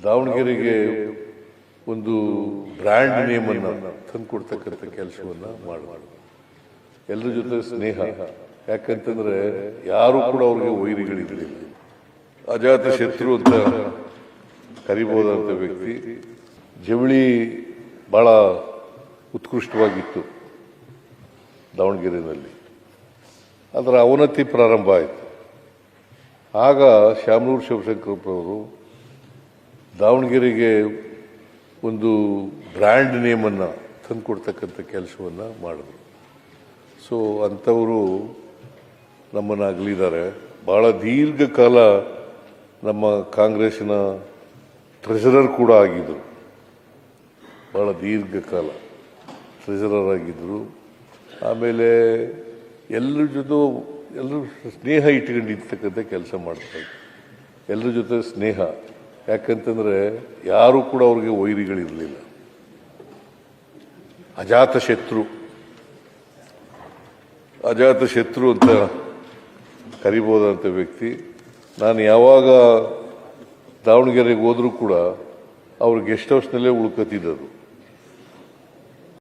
ದಾವಣಗೆರೆಗೆ ಒಂದು brand name ಅನ್ನು ತಂದುಕೊಡ್ತಕ್ಕಂಥ ಕೆಲಸವನ್ನ ಮಾಡಬಾರ್ದು. ಎಲ್ಲರ ಜೊತೆ ಸ್ನೇಹ, ಯಾಕಂತಂದ್ರೆ ಯಾರು ಕೂಡ ಅವ್ರಿಗೆ ವೈರಿಗಳಿರಲಿಲ್ಲ. ಅಜಾತ ಶತ್ರು ಅಂತ ಕರಿಬಹುದಂತ ವ್ಯಕ್ತಿ. ಜವಳಿ ಬಹಳ ಉತ್ಕೃಷ್ಟವಾಗಿತ್ತು ದಾವಣಗೆರೆಯಲ್ಲಿ. ಅದರ ಅವನತಿ ಪ್ರಾರಂಭ ಆಯಿತು. ಆಗ ಶಾಮನೂರು ಶಿವಶಂಕರಪ್ಪನವರು ದಾವಣಗೆರೆಗೆ ಒಂದು ಬ್ರ್ಯಾಂಡ್ ನೇಮನ್ನು ತಂದುಕೊಡ್ತಕ್ಕಂಥ ಕೆಲಸವನ್ನು ಮಾಡಿದ್ರು. ಸೊ ಅಂಥವರು ನಮ್ಮನ್ನು ಅಗಲಿದ್ದಾರೆ. ಬಹಳ ದೀರ್ಘಕಾಲ ನಮ್ಮ ಕಾಂಗ್ರೆಸ್ಸಿನ ಟ್ರೆಷರರ್ ಕೂಡ ಆಗಿದ್ದರು. ಬಹಳ ದೀರ್ಘಕಾಲ ಟ್ರೆಷರರ್ ಆಗಿದ್ದರು. ಆಮೇಲೆ ಎಲ್ಲರ ಜೊತೆ ಎಲ್ಲರೂ ಸ್ನೇಹ ಇಟ್ಕೊಂಡಿರ್ತಕ್ಕಂಥ ಕೆಲಸ ಮಾಡ್ತಾರೆ. ಎಲ್ಲರ ಜೊತೆ ಸ್ನೇಹ, ಯಾಕಂತಂದ್ರೆ ಯಾರು ಕೂಡ ಅವ್ರಿಗೆ ವೈರಿಗಳಿರಲಿಲ್ಲ. ಅಜಾತ ಶತ್ರು ಅಂತ ಕರಿಬಹುದಂತ ವ್ಯಕ್ತಿ. ನಾನು ಯಾವಾಗ ದಾವಣಗೆರೆಗೆ ಹೋದ್ರೂ ಕೂಡ ಅವ್ರ ಗೆಸ್ಟ್ ಹೌಸ್ನಲ್ಲೇ ಉಳ್ಕೊತಿದ್ದರು.